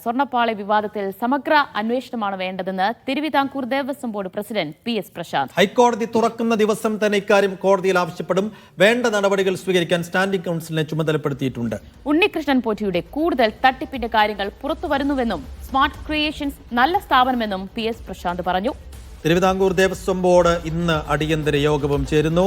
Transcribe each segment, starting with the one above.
സ്വർണ്ണപ്പാളി വിവാദത്തിൽ സമഗ്ര അന്വേഷണമാണ് വേണ്ടതെന്ന് Thiruvithamkoor Devaswom board president PS Prashanth. ഹൈക്കോടതി തുറക്കുന്ന ദിവസം തന്നെ ഇക്കാര്യം കോടതിയിൽ ആവശ്യപ്പെടും. വേണ്ട നടപടികൾ സ്വീകരിക്കാൻ സ്റ്റാൻഡിംഗ് കൗൺസിലിനെ ചുമതലപ്പെടുത്തിയിട്ടുണ്ട്. ഉണ്ണികൃഷ്ണൻ പോറ്റിയുടെ കൂടുതൽ തട്ടിപ്പിന്റെ കാര്യങ്ങൾ പുറത്തുവരുന്നുവെന്നും സ്മാർട്ട് ക്രിയേഷൻസ് നല്ല സ്ഥാപനമെന്നും PS പ്രശാന്ത് പറഞ്ഞു. തിരുവിതാംകൂർ ദേവസ്വം ബോർഡ് ഇന്ന് അടിയന്തര യോഗവും ചേരുന്നു.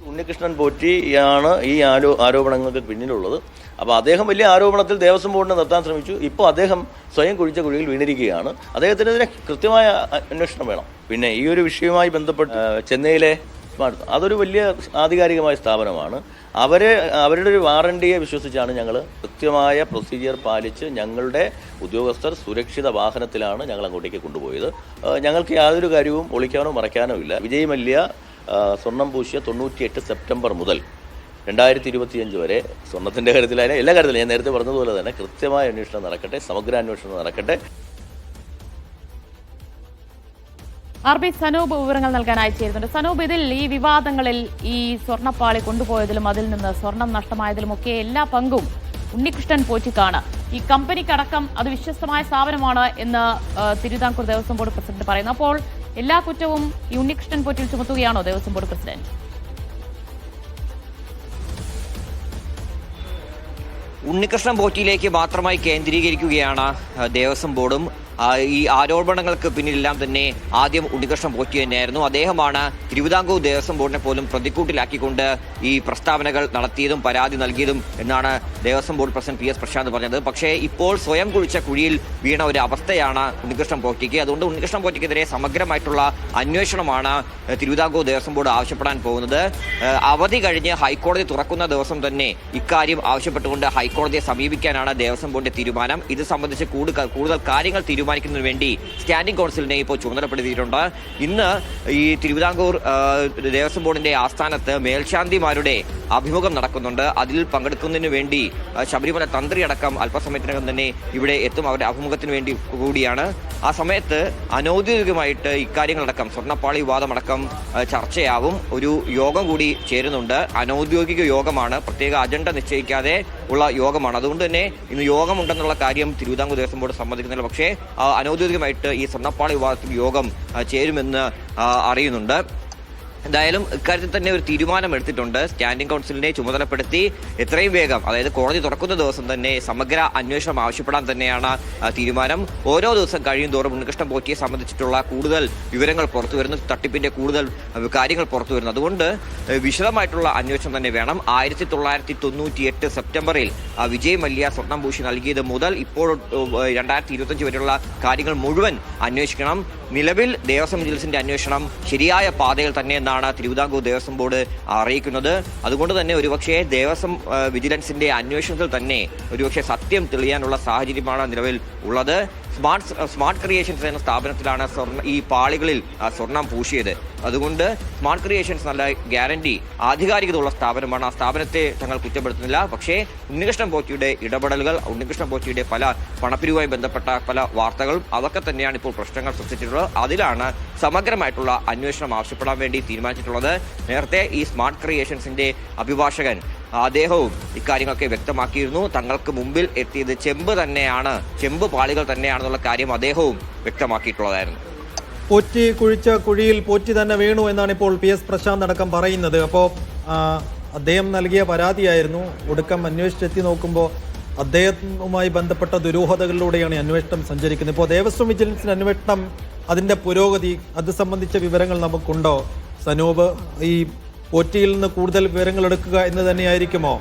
ഉണ്ണികൃഷ്ണൻ പോറ്റിയാണ് ഈ ആരോപണങ്ങൾക്ക് പിന്നിലുള്ളത്. അപ്പോൾ അദ്ദേഹം വലിയ ആരോപണത്തിൽ ദേവസ്വം ബോർഡിനെ നിർത്താൻ ശ്രമിച്ചു. ഇപ്പോൾ അദ്ദേഹം സ്വയം കുഴിച്ച കുഴിയിൽ വീണിരിക്കുകയാണ്. അദ്ദേഹത്തിനെതിരെ കൃത്യമായ അന്വേഷണം വേണം. പിന്നെ ഈ ഒരു വിഷയവുമായി ബന്ധപ്പെട്ട് ചെന്നൈയിലെ അതൊരു വലിയ ആധികാരികമായ സ്ഥാപനമാണ്. അവരുടെ ഒരു വാറണ്ടിയെ വിശ്വസിച്ചാണ് ഞങ്ങൾ കൃത്യമായ പ്രൊസീജിയർ പാലിച്ച് ഞങ്ങളുടെ ഉദ്യോഗസ്ഥർ സുരക്ഷിത വാഹനത്തിലാണ് ഞങ്ങൾ അങ്ങോട്ടേക്ക് കൊണ്ടുപോയത്. ഞങ്ങൾക്ക് യാതൊരു കാര്യവും ഒളിക്കാനോ മറയ്ക്കാനോ ഇല്ല. വിജയ് മല്യ സ്വർണം പൂശിയ 98 സെപ്റ്റംബർ മുതൽ 2025 വരെ സ്വർണത്തിൻ്റെ കാര്യത്തിലായാലും എല്ലാ കാര്യത്തിലും ഞാൻ നേരത്തെ പറഞ്ഞതുപോലെ തന്നെ കൃത്യമായ അന്വേഷണം നടക്കട്ടെ, സമഗ്ര അന്വേഷണം നടക്കട്ടെ. RB സനൂപ് വിവരങ്ങൾ നൽകാനായി ചേരുന്നുണ്ട്. സനൂപ്, ഇതിൽ ഈ വിവാദങ്ങളിൽ ഈ സ്വർണ്ണപ്പാളി കൊണ്ടുപോയതിലും അതിൽ നിന്ന് സ്വർണം നഷ്ടമായതിലുമൊക്കെ എല്ലാ പങ്കും ഉണ്ണികൃഷ്ണൻ പോറ്റിക്കാണ്. ഈ കമ്പനിക്കടക്കം അത് വിശ്വസ്തമായ സ്ഥാപനമാണ് എന്ന് തിരുവിതാംകൂർ ദേവസ്വം ബോർഡ് പ്രസിഡന്റ് പറയുന്നു. അപ്പോൾ എല്ലാ കുറ്റവും ഈ ഉണ്ണികൃഷ്ണൻ പോറ്റിൽ ചുമത്തുകയാണോ ദേവസ്വം ബോർഡ് പ്രസിഡന്റ്? ഉണ്ണികൃഷ്ണൻ പോറ്റിയിലേക്ക് മാത്രമായി കേന്ദ്രീകരിക്കുകയാണ് ദേവസ്വം ബോർഡും. ഈ ആരോപണങ്ങൾക്ക് പിന്നിലെല്ലാം തന്നെ ആദ്യം ഉണ്ണികൃഷ്ണൻ പോറ്റി തന്നെയായിരുന്നു. അദ്ദേഹമാണ് തിരുവിതാംകൂർ ദേവസ്വം ബോർഡിനെ പോലും പ്രതിക്കൂട്ടിലാക്കിക്കൊണ്ട് ഈ പ്രസ്താവനകൾ നടത്തിയതും പരാതി നൽകിയതും എന്നാണ് Devaswom board president PS Prashanth പറഞ്ഞത്. പക്ഷേ ഇപ്പോൾ സ്വയം കുഴിച്ച കുഴിയിൽ വീണ ഒരു അവസ്ഥയാണ് ഉണ്ണികൃഷ്ണൻ പോറ്റിക്ക്. അതുകൊണ്ട് ഉണ്ണികൃഷ്ണൻ പോറ്റിക്കെതിരെ സമഗ്രമായിട്ടുള്ള അന്വേഷണമാണ് തിരുവിതാംകൂർ ദേവസ്വം ബോർഡ് ആവശ്യപ്പെടാൻ പോകുന്നത്. അവധി കഴിഞ്ഞ് ഹൈക്കോടതി തുറക്കുന്ന ദിവസം തന്നെ ഇക്കാര്യം ആവശ്യപ്പെട്ടുകൊണ്ട് ഹൈക്കോടതിയെ സമീപിക്കാനാണ് ദേവസ്വം ബോർഡിന്റെ തീരുമാനം. ഇത് സംബന്ധിച്ച് കൂടുതൽ കാര്യങ്ങൾ തീരുമാനിക്കുന്നതിന് വേണ്ടി സ്റ്റാൻഡിംഗ് കൗൺസിലിനെ ഇപ്പോൾ ചുമതലപ്പെടുത്തിയിട്ടുണ്ട്. ഇന്ന് ഈ തിരുവിതാംകൂർ ദേവസ്വം ബോർഡിന്റെ ആസ്ഥാനത്ത് മേൽശാന്തിമാരുടെ അഭിമുഖം നടക്കുന്നുണ്ട്. അതിൽ പങ്കെടുക്കുന്നതിന് വേണ്ടി ശബരിമല തന്ത്രി അടക്കം അല്പസമയത്തിനകം തന്നെ ഇവിടെ എത്തും. അവരുടെ അഭിമുഖത്തിന് വേണ്ടി കൂടിയാണ്. ആ സമയത്ത് അനൌദ്യോഗികമായിട്ട് ഇക്കാര്യങ്ങളടക്കം സ്വർണ്ണപ്പാളി വിവാദമടക്കം ചർച്ചയാവും. ഒരു യോഗം കൂടി ചേരുന്നുണ്ട്. അനൌദ്യോഗിക യോഗമാണ്, പ്രത്യേക അജണ്ട നിശ്ചയിക്കാതെ ഉള്ള യോഗമാണ്. അതുകൊണ്ട് തന്നെ ഇന്ന് യോഗമുണ്ടെന്നുള്ള കാര്യം തിരുവിതാംകൂർ ദേവസ്വം ബോർഡ് സമ്മതിക്കുന്നില്ല. പക്ഷേ അനൗദ്യോഗികമായിട്ട് ഈ സ്വർണ്ണപ്പാളി വിവാദത്തിൽ യോഗം ചേരുമെന്ന് അറിയുന്നുണ്ട്. എന്തായാലും ഇക്കാര്യത്തിൽ തന്നെ ഒരു തീരുമാനം എടുത്തിട്ടുണ്ട്. സ്റ്റാൻഡിംഗ് കൗൺസിലിനെ ചുമതലപ്പെടുത്തി എത്രയും വേഗം, അതായത് കോടതി തുറക്കുന്ന ദിവസം തന്നെ സമഗ്ര അന്വേഷണം ആവശ്യപ്പെടാൻ തന്നെയാണ് തീരുമാനം. ഓരോ ദിവസം കഴിയും തോറും ഉണ്ണികൃഷ്ണൻ പോറ്റിയെ സംബന്ധിച്ചിട്ടുള്ള കൂടുതൽ വിവരങ്ങൾ പുറത്തു വരുന്നു, തട്ടിപ്പിന്റെ കൂടുതൽ കാര്യങ്ങൾ പുറത്തു വരുന്നു. അതുകൊണ്ട് വിശദമായിട്ടുള്ള അന്വേഷണം തന്നെ വേണം. 1998 സെപ്റ്റംബറിൽ വിജയ് മല്യ സ്വർണം പൂശി നൽകിയത് മുതൽ ഇപ്പോൾ 2025 വരെയുള്ള കാര്യങ്ങൾ മുഴുവൻ അന്വേഷിക്കണം. നിലവിൽ ദേവസ്വം വിജിലൻസിന്റെ അന്വേഷണം ശരിയായ പാതയിൽ തന്നെ എന്നാണ് തിരുവിതാംകൂർ ദേവസ്വം ബോർഡ് അറിയിക്കുന്നത്. അതുകൊണ്ട് തന്നെ ഒരുപക്ഷെ ദേവസ്വം വിജിലൻസിന്റെ അന്വേഷണത്തിൽ തന്നെ ഒരുപക്ഷെ സത്യം തെളിയാനുള്ള സാഹചര്യമാണ് നിലവിൽ ഉള്ളത്. സ്മാർട്ട് ക്രിയേഷൻസ് എന്ന സ്ഥാപനത്തിലാണ് ഈ പാളികളിൽ സ്വർണം പൂശിയത്. അതുകൊണ്ട് സ്മാർട്ട് ക്രിയേഷൻസ് നല്ല ഗ്യാരണ്ടി, ആധികാരികതയുള്ള സ്ഥാപനമാണ്. ആ സ്ഥാപനത്തെ തങ്ങൾ കുറ്റപ്പെടുത്തുന്നില്ല. പക്ഷേ ഉണ്ണികൃഷ്ണൻ പോറ്റിയുടെ ഇടപെടലുകൾ, ഉണ്ണികൃഷ്ണൻ പോറ്റിയുടെ പല പണപ്പിരിവുമായി ബന്ധപ്പെട്ട പല വാർത്തകളും അതൊക്കെ തന്നെയാണ് ഇപ്പോൾ പ്രശ്നങ്ങൾ സൃഷ്ടിച്ചിട്ടുള്ളത്. അതിലാണ് സമഗ്രമായിട്ടുള്ള അന്വേഷണം ആവശ്യപ്പെടാൻ വേണ്ടി തീരുമാനിച്ചിട്ടുള്ളത്. നേരത്തെ ഈ സ്മാർട്ട് ക്രിയേഷൻസിന്റെ അഭിഭാഷകൻ അദ്ദേഹവും ഇക്കാര്യങ്ങളൊക്കെ വ്യക്തമാക്കിയിരുന്നു. തങ്ങൾക്ക് മുമ്പിൽ എത്തിയത് ചെമ്പ് പാളികൾ തന്നെയാണെന്നുള്ള കാര്യം അദ്ദേഹവും വ്യക്തമാക്കിയിട്ടുള്ളതായിരുന്നു. പോറ്റി കുഴിച്ച കുഴിയിൽ പോറ്റി തന്നെ വീണു എന്നാണ് ഇപ്പോൾ PS പ്രശാന്ത് അടക്കം പറയുന്നത്. അപ്പോൾ അദ്ദേഹം നൽകിയ പരാതിയായിരുന്നു. ഒടുക്കം അന്വേഷിച്ചെത്തി നോക്കുമ്പോൾ അദ്ദേഹവുമായി ബന്ധപ്പെട്ട ദുരൂഹതകളിലൂടെയാണ് അന്വേഷണം സഞ്ചരിക്കുന്നത്. ഇപ്പോൾ ദേവസ്വം വിജിലൻസിന് അന്വേഷണം, അതിൻ്റെ പുരോഗതി, അത് സംബന്ധിച്ച വിവരങ്ങൾ നമുക്കുണ്ടോ സനൂപ്? ഈ പോറ്റിയിൽ നിന്ന് കൂടുതൽ വിവരങ്ങൾ എടുക്കുക എന്ന് തന്നെയായിരിക്കുമോ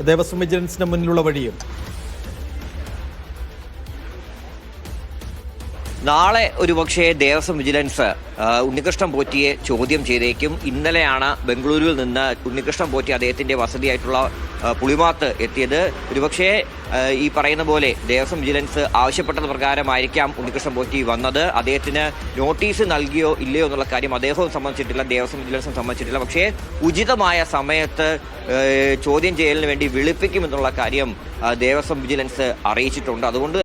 ദേവസ്വം വിജിലൻസിന് മുന്നിലുള്ള വഴിയും? നാളെ ഒരുപക്ഷെ ദേവസ്വം വിജിലൻസ് ഉണ്ണികൃഷ്ണൻ പോറ്റിയെ ചോദ്യം ചെയ്തേക്കും. ഇന്നലെയാണ് ബംഗളൂരുവിൽ നിന്ന് ഉണ്ണികൃഷ്ണൻ പോറ്റി അദ്ദേഹത്തിന്റെ വസതിയായിട്ടുള്ള പുളിമാത്ത് എത്തിയത്. ഒരുപക്ഷെ ഈ പറയുന്ന പോലെ ദേവസ്വം വിജിലൻസ് ആവശ്യപ്പെട്ടത് പ്രകാരമായിരിക്കാം ഉണ്ണികൃഷ്ണൻ പോറ്റി വന്നത്. അദ്ദേഹത്തിന് നോട്ടീസ് നൽകിയോ ഇല്ലയോ എന്നുള്ള കാര്യം അദ്ദേഹവും സമ്മതിച്ചിട്ടില്ല, ദേവസ്വം വിജിലൻസും സമ്മതിച്ചിട്ടില്ല. പക്ഷേ ഉചിതമായ സമയത്ത് ചോദ്യം ചെയ്യലിന് വേണ്ടി വിളിപ്പിക്കുമെന്നുള്ള കാര്യം ദേവസ്വം വിജിലൻസ് അറിയിച്ചിട്ടുണ്ട്. അതുകൊണ്ട്